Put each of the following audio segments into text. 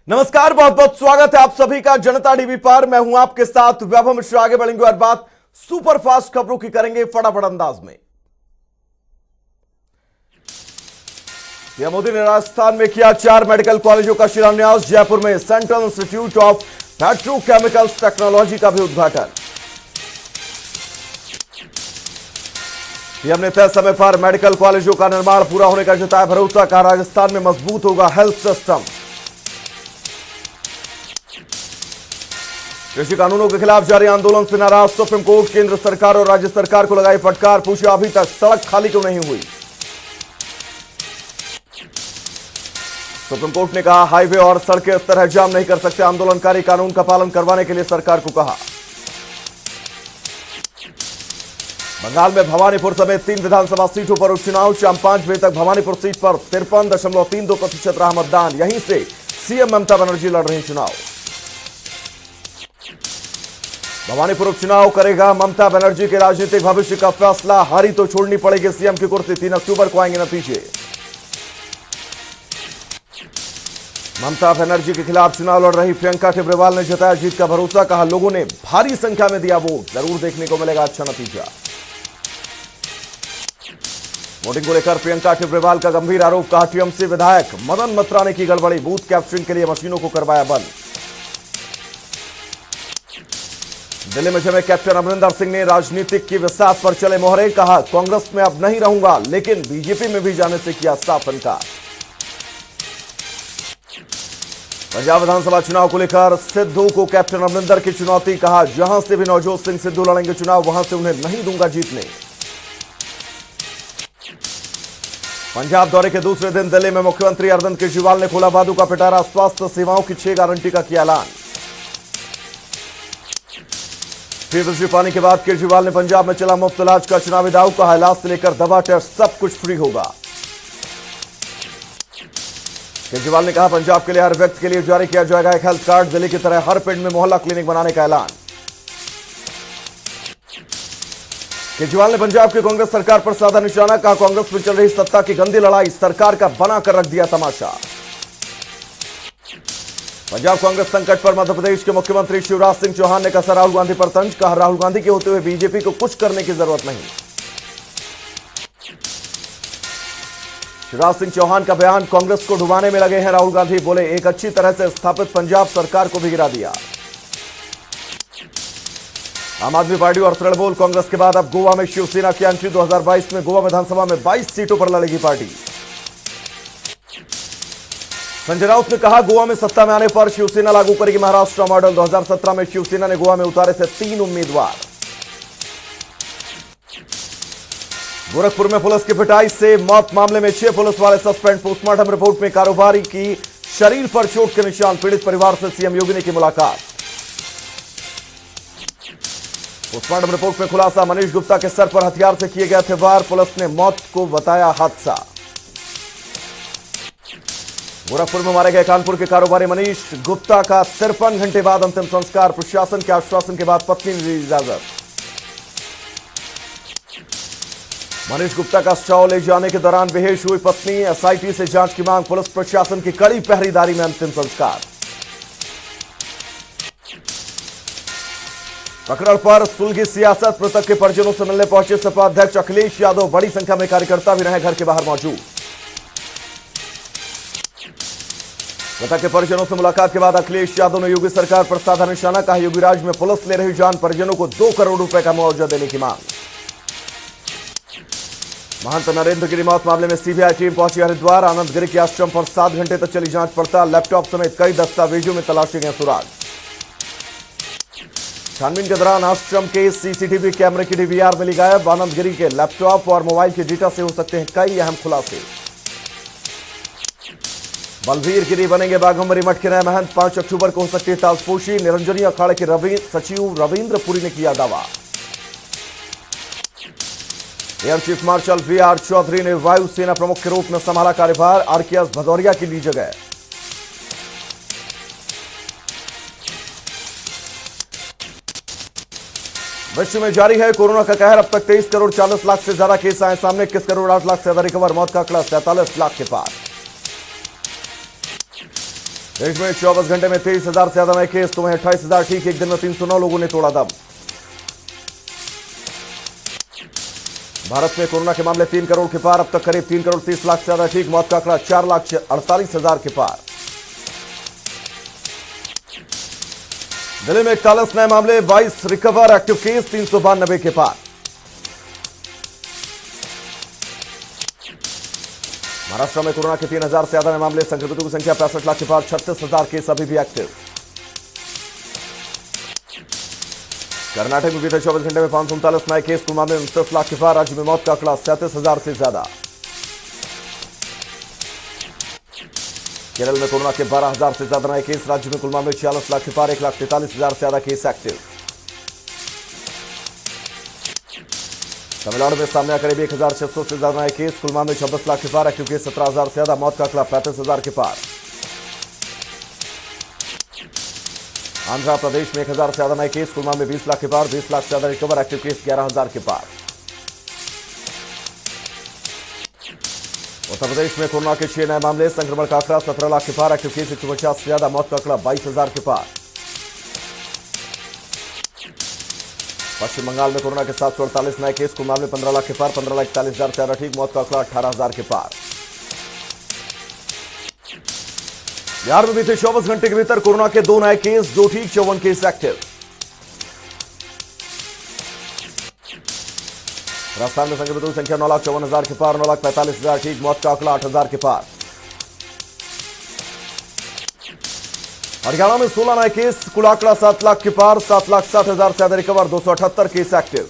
नमस्कार, बहुत बहुत स्वागत है आप सभी का जनता टीवी पर। मैं हूं आपके साथ वैभव मिश्रा। आगे बढ़ेंगे और बात सुपर फास्ट खबरों की करेंगे फटाफट अंदाज में। पीएम मोदी ने राजस्थान में किया 4 मेडिकल कॉलेजों का शिलान्यास। जयपुर में central institute of petrochemicals technology का भी उद्घाटन। पीएम ने तय समय पर मेडिकल कॉलेजों का निर्माण पूरा होने का जताया भरोसा। कहा राजस्थान में मजबूत होगा हेल्थ सिस्टम। कृषि कानूनों के खिलाफ जारी आंदोलन से नाराज सुप्रीम कोर्ट। केंद्र सरकार और राज्य सरकार को लगाई फटकार। पूछा अभी तक सड़क खाली क्यों नहीं हुई। सुप्रीम कोर्ट ने कहा हाईवे और सड़कें इस तरह जाम नहीं कर सकते। आंदोलनकारी कानून का पालन करवाने के लिए सरकार को कहा। बंगाल में भवानीपुर समेत 3 विधानसभा सीटों पर उपचुनाव। शाम 5 बजे तक भवानीपुर सीट पर 53.32% रहा मतदान। यहीं से सीएम ममता बनर्जी लड़ रही चुनाव। भवानीपुर उपचुनाव करेगा ममता बनर्जी के राजनीतिक भविष्य का फैसला। हारी तो छोड़नी पड़ेगी सीएम की कुर्सी। 3 अक्टूबर को आएंगे नतीजे। ममता बनर्जी के खिलाफ चुनाव लड़ रही प्रियंका टिब्रेवाल ने जताया जीत का भरोसा। कहा लोगों ने भारी संख्या में दिया वोट, जरूर देखने को मिलेगा अच्छा नतीजा। वोटिंग को लेकर प्रियंका टिब्रेवाल का गंभीर आरोप। कहा टीएमसी विधायक मदन मत्रा ने की गड़बड़ी। बूथ कैप्चरिंग के लिए मशीनों को करवाया बंद। दिल्ली में जमे कैप्टन अमरिंदर सिंह ने राजनीतिक की विसात पर चले मोहरे। कहा कांग्रेस में अब नहीं रहूंगा, लेकिन बीजेपी में भी जाने से किया साफ इनकार। पंजाब विधानसभा चुनाव को लेकर सिद्धू को कैप्टन अमरिंदर की चुनौती। कहा जहां से भी नवजोत सिंह सिद्धू लड़ेंगे चुनाव, वहां से उन्हें नहीं दूंगा जीतने। पंजाब दौरे के दूसरे दिन दिल्ली में मुख्यमंत्री अरविंद केजरीवाल ने खोला बादू का पिटारा। स्वास्थ्य सेवाओं की 6 गारंटी का किया ऐलान। फीवरजी पानी के बाद केजरीवाल ने पंजाब में चला मुफ्त इलाज का चुनावी दाव। कहा इलाज से लेकर दवा टेस्ट सब कुछ फ्री होगा। केजरीवाल ने कहा पंजाब के लिए हर व्यक्ति के लिए जारी किया जाएगा एक हेल्थ कार्ड। दिल्ली की तरह हर पिंड में मोहल्ला क्लिनिक बनाने का ऐलान। केजरीवाल ने पंजाब की कांग्रेस सरकार पर साधा निशाना। कहा कांग्रेस में चल रही सत्ता की गंदी लड़ाई सरकार का बनाकर रख दिया तमाशा। पंजाब कांग्रेस संकट पर मध्य प्रदेश के मुख्यमंत्री शिवराज सिंह चौहान ने कसा राहुल गांधी पर तंज। कहा राहुल गांधी के होते हुए बीजेपी को कुछ करने की जरूरत नहीं। शिवराज सिंह चौहान का बयान कांग्रेस को डुबाने में लगे हैं राहुल गांधी। बोले एक अच्छी तरह से स्थापित पंजाब सरकार को भी गिरा दिया। आम आदमी पार्टी और तृणमूल कांग्रेस के बाद अब गोवा में शिवसेना की एंट्री। 2022 में गोवा विधानसभा में 22 सीटों पर लड़ेगी पार्टी। संजय राउत ने कहा गोवा में सत्ता में आने पर शिवसेना लागू करेगी महाराष्ट्र मॉडल। 2017 में शिवसेना ने गोवा में उतारे थे 3 उम्मीदवार। गोरखपुर में पुलिस की पिटाई से मौत मामले में 6 पुलिस वाले सस्पेंड। पोस्टमार्टम रिपोर्ट में कारोबारी की शरीर पर चोट के निशान। पीड़ित परिवार से सीएम योगी ने की मुलाकात। पोस्टमार्टम रिपोर्ट में खुलासा मनीष गुप्ता के सर पर हथियार से किए गए थे वार। पुलिस ने मौत को बताया हादसा। गोरखपुर में मारे गए कानपुर के कारोबारी मनीष गुप्ता का 53 घंटे बाद अंतिम संस्कार। प्रशासन के आश्वासन के बाद पत्नी ने दी इजाजत। मनीष गुप्ता का शव ले जाने के दौरान बेहोश हुई पत्नी। एसआईटी से जांच की मांग। पुलिस प्रशासन की कड़ी पहरेदारी में अंतिम संस्कार। पकड़ पर सुलगी सियासत। मृतक के परिजनों से मिलने पहुंचे सपा अध्यक्ष अखिलेश यादव। बड़ी संख्या में कार्यकर्ता भी रहे घर के बाहर मौजूद। मृतक के परिजनों से मुलाकात के बाद अखिलेश यादव ने योगी सरकार पर साधा निशाना। कहा योगी राज में पुलिस ले रही जान। परिजनों को 2 करोड़ रुपए का मुआवजा देने की मांग। महंत नरेंद्र गिरी मौत मामले में सीबीआई टीम पहुंची हरिद्वार। आनंद गिरी के आश्रम पर 7 घंटे तक चली जांच पड़ताल। लैपटॉप समेत कई दस्तावेजों में तलाशे गए सुराग। छानबीन के दौरान आश्रम के सीसीटीवी कैमरे की डीवीआर मिली गायब। आनंद गिरी के लैपटॉप और मोबाइल के डेटा से हो सकते हैं कई अहम खुलासे। बलवीर गिरी बनेंगे बाघंबरी मठ के नए महंत। 5 अक्टूबर को हो सकती है ताजपोशी। निरंजनी अखाड़े के सचिव रविंद्र पुरी ने किया दावा। Air chief marshal VR Chaudhary ने वायुसेना प्रमुख के रूप में संभाला कार्यभार। आरकेएस भदौरिया की ली जगह। विश्व में जारी है कोरोना का कहर। अब तक 23 करोड़ 40 लाख से ज्यादा केस आए सामने। 21 करोड़ 8 लाख से ज्यादा रिकवर। मौत का आंकड़ा 47 लाख के पार। देश में 24 घंटे में 23,000 से ज्यादा नए केस, तो वहीं 28,000 ठीक। एक दिन में 309 लोगों ने तोड़ा दम। भारत में कोरोना के मामले 3 करोड़ के पार। अब तक करीब 3 करोड़ 30 लाख से ज्यादा ठीक। मौत का आंकड़ा 4,48,000 के पार। दिल्ली में 41 नए मामले, 22 रिकवर। एक्टिव केस 392 के पार। महाराष्ट्र में कोरोना के 3,000 से ज्यादा नए मामले, संक्रमितों की संख्या 65 लाख के पार। 36,000 केस अभी भी एक्टिव। कर्नाटक में बीते 24 घंटे में 539 नए केस, कुल मामले 29 लाख के पार। राज्य में मौत का आंकड़ा 37,000 से ज्यादा। केरल में कोरोना के 12,000 से ज्यादा नए केस। राज्य में कुल मामले 46 लाख के पार। 1,43,000 से ज्यादा केस एक्टिव। तमिलनाडु में सामने करीब 1,600 से ज्यादा नए केस, कुल मामले 26 लाख के पार। एक्टिव केस 17,000 से ज्यादा। मौत का आंकड़ा 35,000 के पार। आंध्र प्रदेश में 1,000 से ज्यादा नए केस, कुल मामले 20 लाख के पार। 20 लाख से ज्यादा रिकवर। एक्टिव केस 11,000 के पार। उत्तर प्रदेश में कोरोना के 6 नए मामले, संक्रमण का आंकड़ा 17 लाख के पार। एक्टिव केस 150 से ज्यादा। मौत का आंकड़ा 22,000 के पार। पश्चिम बंगाल में कोरोना के 748 नए केस, कुल मामले 15 लाख के पार। 15,41,000 से ज्यादा ठीक। मौत का आंकड़ा 18,000 के पार। बिहार में बीते 24 घंटे के भीतर कोरोना के 2 नए केस, 2 ठीक, 54 केस एक्टिव। राजस्थान में संक्रमितों की संख्या 9,54,000 के पार। 9,45,000 ठीक। मौत का आंकड़ा 8,000 के पार। हरियाणा में 16 नए केस, कुल आंकड़ा 7 लाख के पार। 7,60,000 से ज्यादा रिकवर। 278 case active.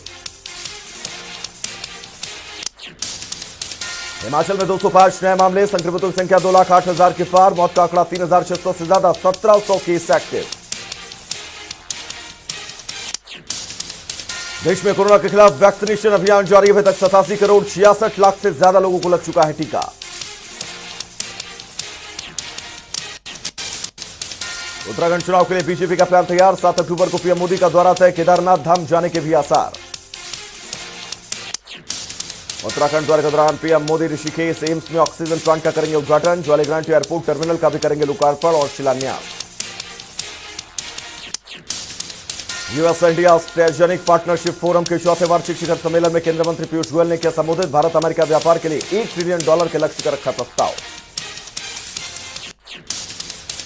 हिमाचल में 205 नए मामले, संक्रमितों की संख्या 2,08,000 के पार। मौत का आंकड़ा 3,600 से ज्यादा। 1,700 केस एक्टिव। देश में कोरोना के खिलाफ वैक्सीनेशन अभियान जारी। अभी तक 87 करोड़ 66 लाख से ज्यादा लोगों को लग चुका है टीका। उत्तराखंड चुनाव के लिए बीजेपी का प्लान तैयार। 7 अक्टूबर को पीएम मोदी का दौरा तय। केदारनाथ धाम जाने के भी आसार। उत्तराखंड दौरे के दौरान पीएम मोदी ऋषिकेश एम्स में ऑक्सीजन प्लांट का करेंगे उद्घाटन। जॉली ग्रांट एयरपोर्ट टर्मिनल का भी करेंगे लोकार्पण और शिलान्यास। US India strategic partnership forum के 4थे वार्षिक शिखर सम्मेलन में केंद्रीय मंत्री पीयूष गोयल ने किया संबोधित। भारत अमेरिका व्यापार के लिए $1 ट्रिलियन के लक्ष्य का रखा प्रस्ताव।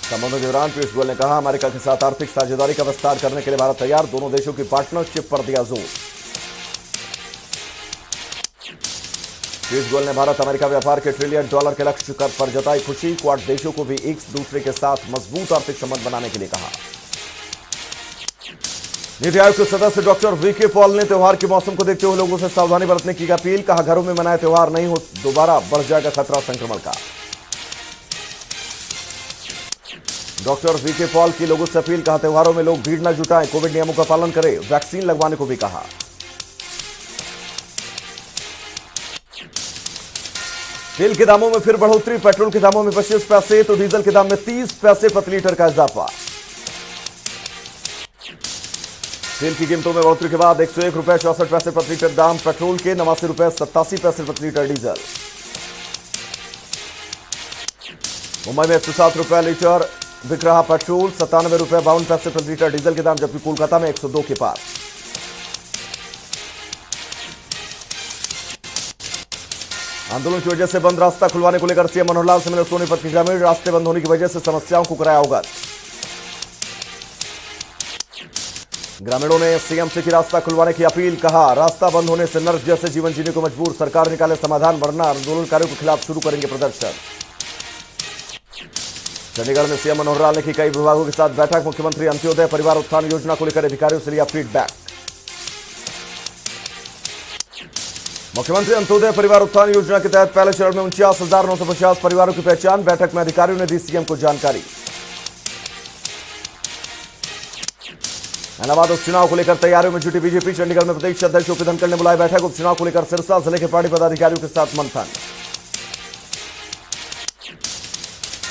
संबोधन के दौरान पीयूष गोयल ने कहा, अमेरिका के साथ आर्थिक साझेदारी का विस्तार करने के लिए भारत तैयार। दोनों देशों की पार्टनरशिप पर दिया जोर। पीयूष गोयल ने भारत अमेरिका व्यापार के $1 ट्रिलियन के लक्ष्य पर जताई खुशी। क्वाड देशों को भी एक दूसरे के साथ मजबूत आर्थिक संबंध बनाने के लिए कहा। नीति आयोग के सदस्य डॉक्टर वीके पॉल ने त्योहार के मौसम को देखते हुए लोगों से सावधानी बरतने की अपील। कहा, घरों में मनाए त्योहार नहीं हो दोबारा बढ़ जाएगा खतरा संक्रमण का। डॉक्टर वीके पॉल की लोगों से अपील। कहा, त्योहारों में लोग भीड़ न जुटाएं, कोविड नियमों का पालन करें। वैक्सीन लगवाने को भी कहा। तेल के दामों में फिर बढ़ोतरी। पेट्रोल के दामों में 25 पैसे तो डीजल के दाम में 30 पैसे प्रति लीटर का इजाफा। तेल की कीमतों में बढ़ोतरी के बाद 101 रुपए 64 पैसे प्रति लीटर दाम पेट्रोल के। 89 रुपए 87 पैसे प्रति लीटर डीजल। मुंबई में 107 रुपए लीटर बिक रहा पेट्रोल। 97 रुपए 52 पैसे प्रति लीटर डीजल के दाम, जबकि कोलकाता में 102 के पार। आंदोलन की वजह से बंद रास्ता खुलवाने को लेकर सीएम मनोहर लाल से मिले सोनीपत के ग्रामीण। रास्ते बंद होने की वजह से समस्याओं को कराया अवगत। ग्रामीणों ने सीएम से की रास्ता खुलवाने की अपील। कहा, रास्ता बंद होने से नर्क जैसे जीवन जीने को मजबूर। सरकार निकाले समाधान, वरना आंदोलनकारियों के खिलाफ शुरू करेंगे प्रदर्शन। चंडीगढ़ में सीएम मनोहर लाल ने की कई विभागों के साथ बैठक। मुख्यमंत्री अंत्योदय परिवार उत्थान योजना को लेकर अधिकारियों से लिया फीडबैक। मुख्यमंत्री अंत्योदय परिवार उत्थान योजना के तहत पहले चरण में 49,950 परिवारों की पहचान। बैठक में अधिकारियों ने दी सीएम को जानकारी। इलाहाबाद उपचुनाव को लेकर तैयारियों में जुटी बीजेपी। चंडीगढ़ में प्रदेश अध्यक्ष ओपी धनखड़ ने बुलाई बैठक। उपचुनाव को लेकर सिरसा जिले के पार्टी पदाधिकारियों के साथ मंथन।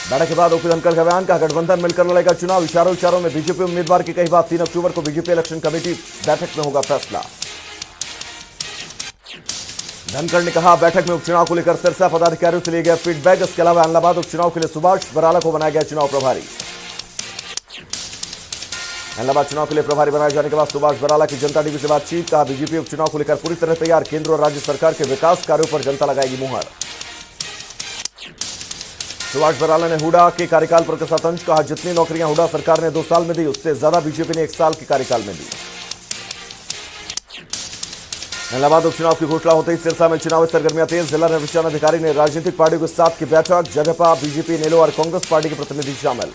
बैठक के बाद ओपी धनखड़ का बयान। कहा, गठबंधन मिलकर लड़ेगा चुनाव। इशारों में बीजेपी उम्मीदवार की कही बात। 3 अक्टूबर को बीजेपी इलेक्शन कमेटी बैठक में होगा फैसला। धनखड़ ने कहा, बैठक में उपचुनाव को लेकर सिरसा पदाधिकारियों से लिए गया फीडबैक। इसके अलावा इलाहाबाद उपचुनाव के लिए सुभाष बराला को बनाया गया चुनाव प्रभारी। इलाहाबाद चुनाव के लिए प्रभारी बनाए जाने के बाद सुभाष बराला की जनता टीवी से बातचीत। कहा, बीजेपी उपचुनाव को लेकर पूरी तरह तैयार, केंद्र और राज्य सरकार के विकास कार्यों पर जनता लगाएगी मुहर। सुभाष बराला ने हुडा के कार्यकाल पर कसा तंज। कहा, जितनी नौकरियां हुडा सरकार ने 2 साल में दी, उससे ज्यादा बीजेपी ने 1 साल के कार्यकाल में दी। इलाहाबाद उपचुनाव की घोषणा होते ही सिरसा में चुनावी सरगर्मियां तेज। जिला निर्वाचन अधिकारी ने राजनीतिक पार्टियों के साथ की बैठक। जगपा, बीजेपी, नेलो और कांग्रेस पार्टी के प्रतिनिधि शामिल।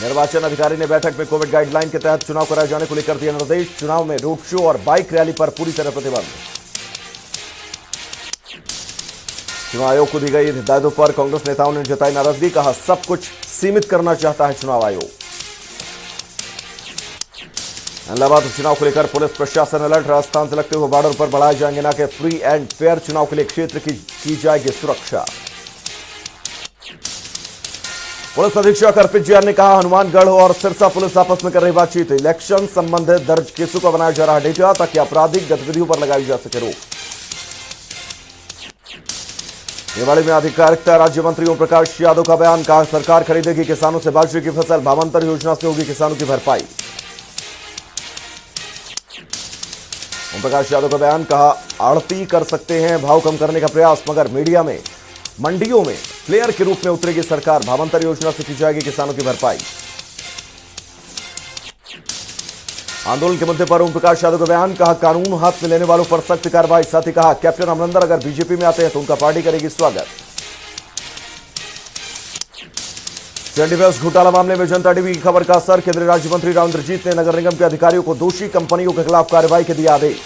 निर्वाचन अधिकारी ने बैठक में कोविड गाइडलाइन के तहत चुनाव कराए जाने को लेकर दिए निर्देश। चुनाव में रोड शो और बाइक रैली पर पूरी तरह प्रतिबंध। चुनाव आयोग को दी गई हिदायतों पर कांग्रेस नेताओं ने जताई नाराजगी। कहा, सब कुछ सीमित करना चाहता है चुनाव आयोग। इलाहाबाद उपचुनाव को लेकर पुलिस प्रशासन अलर्ट। राजस्थान से लगते हुए बॉर्डर पर बढ़ाए जाएंगे ना कि फ्री एंड फेयर चुनाव के लिए क्षेत्र की जाएगी सुरक्षा। पुलिस अधीक्षक अर्पित जैन ने कहा, हनुमानगढ़ और सिरसा पुलिस आपस में कर रही बातचीत। इलेक्शन संबंधित दर्ज केसों का बनाया जा रहा डेटा ताकि आपराधिक गतिविधियों पर लगाई जा सके रोक। रेवाड़ी में आधिकारिकता राज्य मंत्री ओम प्रकाश यादव का बयान। कहा, सरकार खरीदेगी किसानों से बाजरे की फसल। भावांतर योजना से होगी किसानों की भरपाई। ओम प्रकाश यादव का बयान। कहा, आड़ती कर सकते हैं भाव कम करने का प्रयास, मगर मीडिया में मंडियों में प्लेयर के रूप में उतरेगी सरकार। भावांतर योजना से की जाएगी किसानों की भरपाई। आंदोलन के मुद्दे पर ओम प्रकाश यादव का बयान। कहा, कानून हाथ में लेने वालों पर सख्त कार्रवाई। साथ ही कहा, कैप्टन अमरिंदर अगर बीजेपी में आते हैं तो उनका पार्टी करेगी स्वागत। सीएनडी वेस्ट घोटाला मामले में जनता टीवी की खबर का असर। केंद्रीय राज्य मंत्री राव इंद्रजीत ने नगर निगम के अधिकारियों को दोषी कंपनियों के खिलाफ कार्रवाई के दिया आदेश।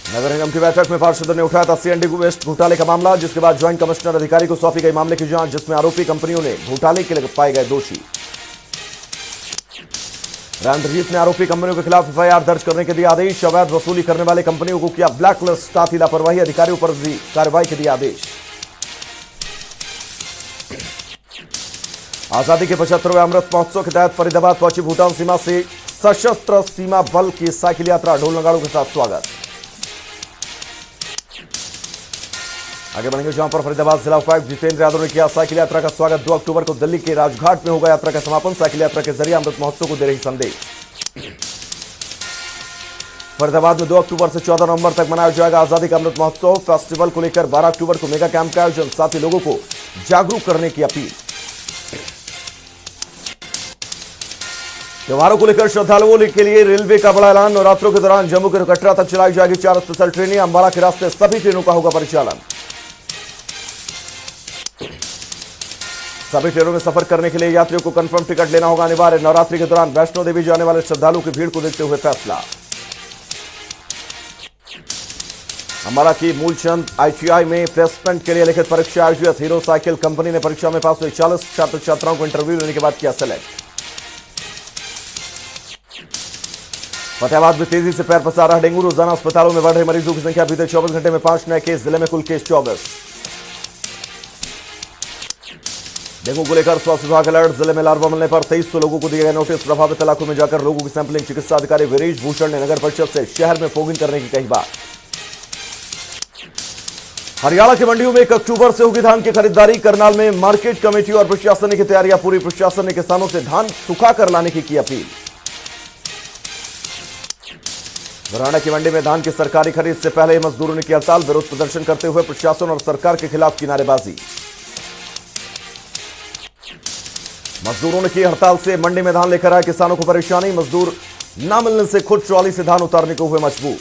नगर निगम की बैठक में पार्षदों ने उठाया था सीएनडी वेस्ट घोटाले का मामला, जिसके बाद ज्वाइंट कमिश्नर अधिकारी को सौंपी गई मामले की जांच, जिसमें आरोपी कंपनियों ने घोटाले के लिए पाए गए दोषी। राव इंद्रजीत ने आरोपी कंपनियों के खिलाफ एफआईआर दर्ज करने के दिया आदेश। अवैध वसूली करने वाले कंपनियों को किया ब्लैकलिस्ट। साथ ही लापरवाही अधिकारियों पर भी कार्रवाई के दिया आदेश। आजादी के 75वें अमृत महोत्सव के तहत फरीदाबाद पहुंची भूटान सीमा से सशस्त्र सीमा बल की साइकिल यात्रा। ढोल नगाड़ों के साथ स्वागत। आगे बढ़ेंगे जहां पर फरीदाबाद जिला उपायुक्त जितेंद्र यादव ने किया साइकिल यात्रा का स्वागत। 2 अक्टूबर को दिल्ली के राजघाट में होगा यात्रा का समापन। साइकिल यात्रा के जरिए अमृत महोत्सव को दे रही संदेश। फरीदाबाद में 2 अक्टूबर से 14 नवंबर तक मनाया जाएगा आजादी का अमृत महोत्सव। फेस्टिवल को लेकर 12 अक्टूबर को मेगा कैंप का आयोजन। साथ ही लोगों को जागरूक करने की अपील। त्योहारों को लेकर श्रद्धालुओं के लिए रेलवे का बड़ा ऐलान। नवरात्रों के दौरान जम्मू के कटरा तक चलाई जाएगी 4 स्पेशल ट्रेनें। अंबाला के रास्ते सभी ट्रेनों का होगा परिचालन। सभी ट्रेनों में सफर करने के लिए यात्रियों को कंफर्म टिकट लेना होगा अनिवार्य। नवरात्रि के दौरान वैष्णो देवी जाने वाले श्रद्धालुओं की भीड़ को देखते हुए फैसला। अंबाला की मूलचंद आईटीआई में प्लेसमेंट के लिए लिखित परीक्षा आयोजित। हीरो साइकिल कंपनी ने परीक्षा में पास हुए 40 छात्र छात्राओं को इंटरव्यू लेने के बाद किया सेलेक्ट। फतेहाबाद में तेजी से पैर पसार रहा डेंगू। रोजाना अस्पतालों में बढ़ रहे मरीजों की संख्या। बीते 24 घंटे में 5 नए केस। जिले में कुल केस 24। डेंगू को लेकर स्वास्थ्य विभाग अलर्ट। जिले में लार्वा मिलने पर 2300 लोगों को दिए गए नोटिस। प्रभावित इलाकों में जाकर लोगों की सैंपलिंग। चिकित्सा अधिकारी वीरेश भूषण ने नगर परिषद से शहर में फोगिंग करने की कही बात। हरियाणा की मंडियों में 1 अक्टूबर से होगी धान की खरीदारी। करनाल में मार्केट कमेटी और प्रशासन की तैयारियां पूरी। प्रशासन ने किसानों से धान सुखाकर लाने की अपील। मुरैना की मंडी में धान की सरकारी खरीद से पहले मजदूरों ने की हड़ताल। विरोध प्रदर्शन करते हुए प्रशासन और सरकार के खिलाफ की नारेबाजी। मजदूरों ने की हड़ताल से मंडी में धान लेकर आए किसानों को परेशानी। मजदूर न मिलने से खुद ट्रॉली से धान उतारने को हुए मजबूर।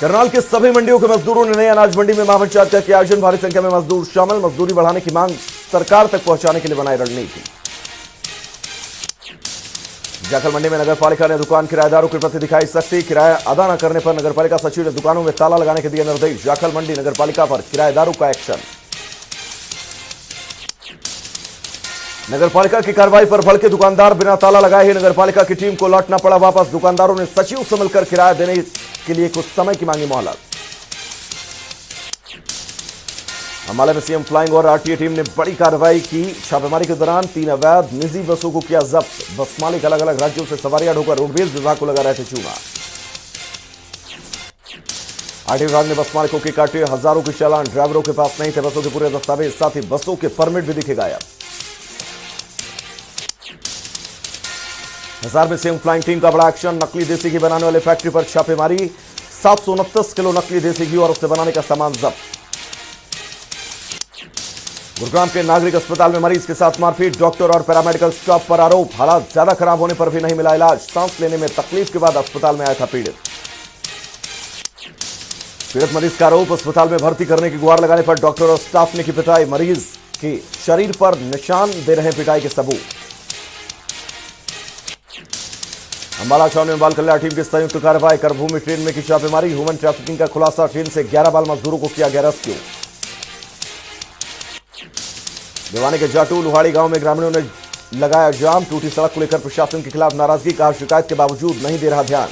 करनाल के सभी मंडियों के मजदूरों ने नई अनाज मंडी में महापंचायत के आयोजन। भारी संख्या में मजदूर शामिल। मजदूरी बढ़ाने की मांग सरकार तक पहुंचाने के लिए बनाई रणनीति। जाखल मंडी में नगरपालिका ने दुकान किराएदारों के प्रति दिखाई सख्ती। किराया अदा न करने पर नगरपालिका सचिव ने दुकानों में ताला लगाने के दिए निर्देश। जाखल मंडी नगरपालिका पर किराएदारों का एक्शन। नगरपालिका की कार्रवाई पर भड़के दुकानदार। बिना ताला लगाए ही नगरपालिका की टीम को लौटना पड़ा वापस। दुकानदारों ने सचिव से मिलकर किराया देने के लिए कुछ समय की मांगी मोहलत। अम्बाला में सीएम फ्लाइंग और आरटीए टीम ने बड़ी कार्रवाई की। छापेमारी के दौरान 3 अवैध निजी बसों को किया जब्त। बस मालिक अलग अलग राज्यों से सवारियां ढोकर रोडवेज विभाग को लगा रहे थे चूना। आरटीए विभाग ने बस मालिकों के काटे हजारों के चालान। ड्राइवरों के पास नहीं थे बसों के पूरे दस्तावेज, साथ ही बसों के परमिट भी दिखे गायब। हिसार में सीएम फ्लाइंग टीम का बड़ा एक्शन। नकली देसी घी बनाने वाले फैक्ट्री पर छापेमारी। 729 किलो नकली देसी घी और उससे बनाने का सामान जब्त। गुरुग्राम के नागरिक अस्पताल में मरीज के साथ मारपीट। डॉक्टर और पैरामेडिकल स्टाफ पर आरोप। हालात ज्यादा खराब होने पर भी नहीं मिला इलाज। सांस लेने में तकलीफ के बाद अस्पताल में आया था पीड़ित मरीज का आरोप। अस्पताल में भर्ती करने की गुहार लगाने पर डॉक्टर और स्टाफ ने की पिटाई। मरीज के शरीर पर निशान दे रहे पिटाई के सबूत। अंबाला छावनी में बाल कल्याण टीम की संयुक्त कार्रवाई। करभूमि ट्रेन में की छापेमारी। ह्यूमन ट्रैफिकिंग का खुलासा। ट्रेन से 11 बाल मजदूरों को किया गया रेस्क्यू। भिवानी के जाटू लुहाड़ी गांव में ग्रामीणों ने लगाया जाम। टूटी सड़क को लेकर प्रशासन के खिलाफ नाराजगी। कहा शिकायत के बावजूद नहीं दे रहा ध्यान।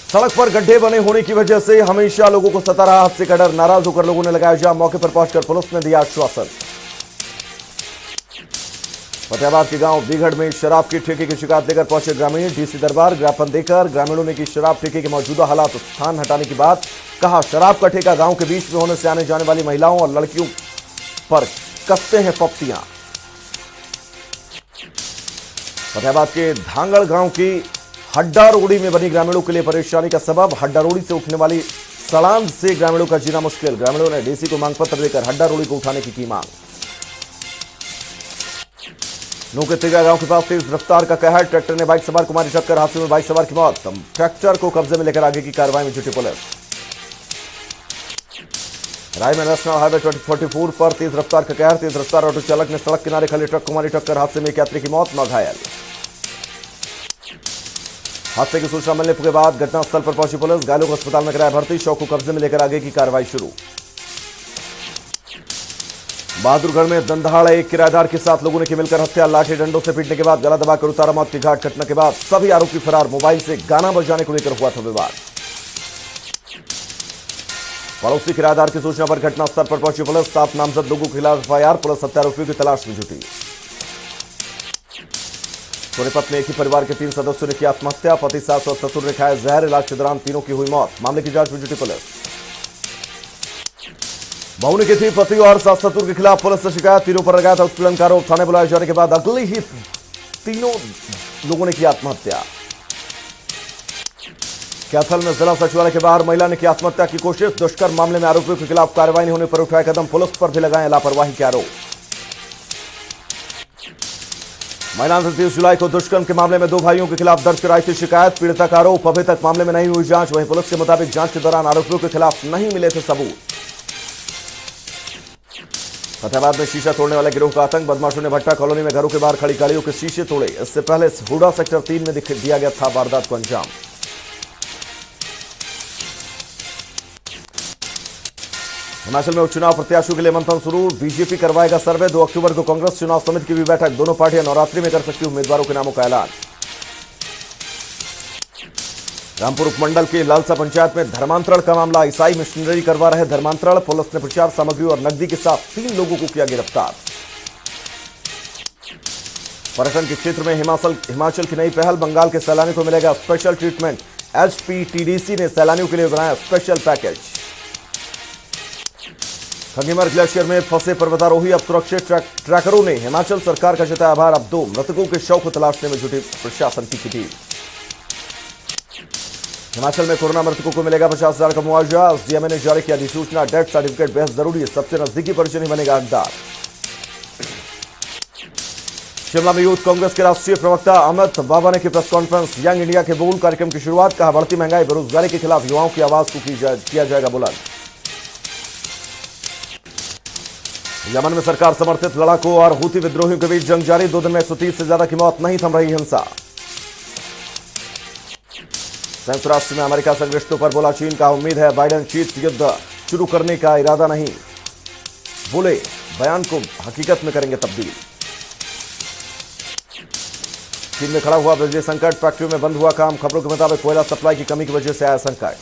सड़क पर गड्ढे बने होने की वजह से हमेशा लोगों को सता रहा हादसे का डर। नाराज होकर लोगों ने लगाया जाम। मौके पर पहुंचकर पुलिस ने दिया आश्वासन। फतेहाबाद के गांव बीघड़ में शराब की ठेके की शिकायत लेकर पहुंचे ग्रामीण। डीसी दरबार ज्ञापन देकर ग्रामीणों ने की शराब ठेके के मौजूदा हालात स्थान हटाने की बात। कहा शराब का ठेका गांव के बीच में होने से आने जाने वाली महिलाओं और लड़कियों पर कसते हैं पप्तियां। फतेहाबाद के धांगड़ गांव की हड्डा रोड़ी में बनी ग्रामीणों के लिए परेशानी का सबब। हड्डा रोड़ी से उठने वाली सड़ांध से ग्रामीणों का जीना मुश्किल। ग्रामीणों ने डीसी को मांग पत्र देकर हड्डा रोड़ी को उठाने की मांग। नू के तिगा गांव के पास तेज रफ्तार का कहर। ट्रैक्टर ने बाइक सवार को मारी टक्कर। हादसे में बाइक सवार की मौत। ट्रैक्टर को कब्जे में लेकर आगे की कार्रवाई में जुटी पुलिस। राय में नेशनल हाईवे 44 पर तेज रफ्तार का कहर। तेज रफ्तार ऑटो चालक ने सड़क किनारे खड़े ट्रक को मारी टक्कर। हादसे में एक यात्री की मौत, 9 घायल। हादसे की सूचना मिलने के बाद घटनास्थल पर पहुंची पुलिस। घायलों को अस्पताल में कराया भर्ती। शव को कब्जे में लेकर आगे की कार्रवाई शुरू। बहादुरगढ़ में दंदहाड़ एक किराएदार के साथ लोगों ने की मिलकर हत्या। लाठी डंडों से पीटने के बाद गला दबाकर उतारा मौत की घाट। घटना के बाद सभी आरोपी फरार। मोबाइल से गाना बजाने को लेकर हुआ था विवाद। पड़ोसी किराएदार की सूचना पर घटनास्थल पर पहुंची पुलिस। 7 नामजद लोगों के खिलाफ एफआईआर। पुलिस हत्यारोपियों की तलाश में जुटी। सोनीपत में एक ही परिवार के 3 सदस्यों ने की आत्महत्या। पति, सास और ससुर ने खाया जहर। इलाज के दौरान तीनों की हुई मौत। मामले की जांच में जुटी पुलिस। बहू ने की थी पति और सास ससुर के खिलाफ पुलिस से शिकायत। तीनों पर लगाया था उत्पीड़न का आरोप। थाने बुलाए जाने के बाद अगले ही तीनों लोगों ने की आत्महत्या। कैथल में जिला सचिवालय के बाहर महिला ने की आत्महत्या की कोशिश। दुष्कर्म मामले में आरोपियों के खिलाफ कार्रवाई नहीं होने पर उठाए कदम। पुलिस पर भी लगाए लापरवाही के आरोप। महिला ने 30 जुलाई को दुष्कर्म के मामले में 2 भाइयों के खिलाफ दर्ज कराई थी शिकायत। पीड़िता का आरोप अभी तक मामले में नहीं हुई जांच। वहीं पुलिस के मुताबिक जांच के दौरान आरोपियों के खिलाफ नहीं मिले थे सबूत। फतेहाबाद में शीशा तोड़ने वाले गिरोह का आतंक। बदमाशों ने भट्टा कॉलोनी में घरों के बाहर खड़ी गाड़ियों के शीशे तोड़े। इससे पहले हुडा सेक्टर 3 में दिया गया था वारदात को अंजाम। हिमाचल में उपचुनाव प्रत्याशियों के लिए मंथन शुरू। बीजेपी करवाएगा सर्वे। 2 अक्टूबर को कांग्रेस चुनाव समिति की भी बैठक। दोनों पार्टियां नवरात्रि में कर सकती उम्मीदवारों के नामों का ऐलान। रामपुर उपमंडल के लालसा पंचायत में धर्मांतरण का मामला। ईसाई मिशनरी करवा रहे धर्मांतरण। पुलिस ने प्रचार सामग्री और नकदी के साथ 3 लोगों को किया गिरफ्तार। पर्यटन के क्षेत्र में हिमाचल की नई पहल। बंगाल के सैलानियों को मिलेगा स्पेशल ट्रीटमेंट। एचपीटीडीसी ने सैलानियों के लिए बनाया स्पेशल पैकेज। खंगीमर ग्लेशियर में फंसे पर्वतारोही अब सुरक्षित। ट्रैकरों ने हिमाचल सरकार का जताया आभार। अब 2 मृतकों के शव को तलाशने में जुटी प्रशासन की टीम। हिमाचल में कोरोना मृतकों को मिलेगा 50,000 का मुआवजा। एसडीएमए ने जारी किया अधिसूचना। डेथ सर्टिफिकेट बेहद जरूरी है। सबसे नजदीकी परिजन ही बनेगा हकदार। शिमला में यूथ कांग्रेस के राष्ट्रीय प्रवक्ता अमित बाबा ने की प्रेस कॉन्फ्रेंस। यंग इंडिया के बोल कार्यक्रम की शुरुआत। कहा बढ़ती महंगाई बेरोजगारी के खिलाफ युवाओं की आवाज को किया जाएगा बुलंद। यमन में सरकार समर्थित लड़ाकों और हूती विद्रोहियों के बीच जंग जारी। 2 दिन में 130 से ज्यादा की मौत। नहीं थम रही हिंसा। संयुक्त राष्ट्र में अमेरिका संग रिश्तों पर बोला चीन। का उम्मीद है बाइडेन शीत युद्ध शुरू करने का इरादा नहीं। बोले बयान को हकीकत में करेंगे तब्दील। चीन में खड़ा हुआ बिजली संकट। फैक्ट्रियों में बंद हुआ काम। खबरों के मुताबिक कोयला सप्लाई की कमी की वजह से आया संकट।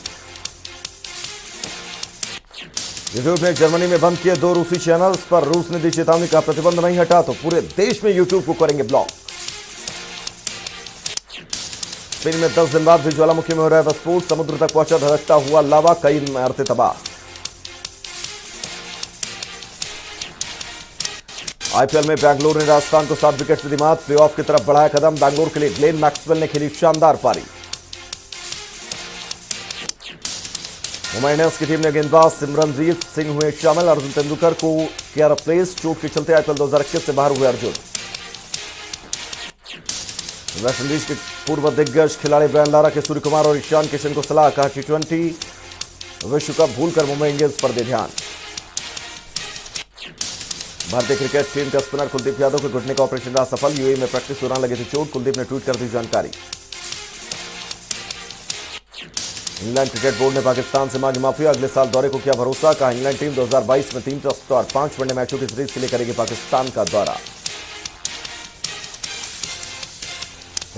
यूट्यूब ने जर्मनी में बंद किए 2 रूसी चैनल्स पर रूस ने दी चेतावनी का प्रतिबंध नहीं हटा तो पूरे देश में यूट्यूब को करेंगे ब्लॉक। स्पेन में 10 दिन बाद भी ज्वालामुखी में हो रहा है विस्फोट, समुद्र तक पहुंचा धधकता हुआ लावा, कई इमारतें तबाह। आईपीएल में बैंगलोर ने राजस्थान को 7 विकेट से दी मात, प्लेऑफ की तरफ बढ़ाया कदम। बैंगलोर के लिए ग्लेन मैक्सवेल ने खेली शानदार पारी। मुंबई इंडियंस की टीम में गेंदबाज सिमरनजीत सिंह हुए शामिल, अर्जुन तेंदुलकर को किया रिप्लेस, चोट के चलते आईपीएल 2021 से बाहर हुए अर्जुन। वेस्टइंडीज के पूर्व दिग्गज खिलाड़ी ब्रायन लारा के सूर्य कुमार और ईशान किशन को सलाह, कहा T20 विश्व कप भूलकर मुंबई इंडियंस पर दे ध्यान। भारतीय क्रिकेट टीम का स्पिनर कुलदीप यादव के घुटने का ऑपरेशन रहा सफल, यूएई में प्रैक्टिस दौरान लगी थी चोट, कुलदीप ने ट्वीट कर दी जानकारी। इंग्लैंड क्रिकेट बोर्ड ने पाकिस्तान से मांगी माफी, अगले साल दौरे को किया भरोसा, कहा इंग्लैंड टीम 2022 में 3 टेस्ट और 5 वनडे मैचों की सीरीज के लिए करेगी पाकिस्तान का दौरा।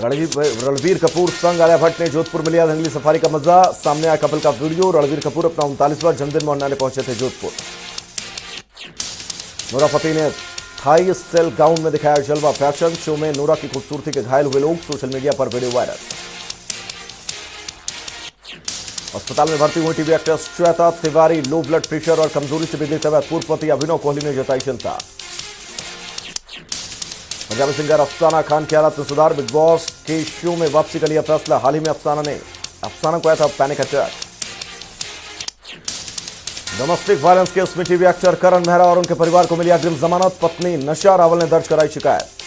रणबीर कपूर संग आलिया भट्ट ने जोधपुर में लिया जंगली सफारी का मजा, सामने आया कपिल का वीडियो। रणबीर कपूर अपना 39वां जन्मदिन मनाने पहुंचे थे जोधपुर। नूरा फतेही ने थाई स्टाइल गाउन में दिखाया जलवा, फैशन शो में नूरा की खूबसूरती के घायल हुए लोग, सोशल मीडिया पर वीडियो वायरल। अस्पताल में भर्ती हुई TV actress Shweta Tiwari, low blood pressure और कमजोरी से बिगड़ी तबीयत, पूर्व पति अभिनव कोहली ने जताई चिंता। पंजाबी सिंगर अफसाना खान की हालत में सुधार, बिग बॉस के शो में वापसी का लिया फैसला, हाल ही में अफसाना को आया था panic attack. Domestic violence case में टीवी एक्टर करण मेहरा और उनके परिवार को मिली अग्रिम जमानत, पत्नी नशा रावल ने दर्ज कराई शिकायत।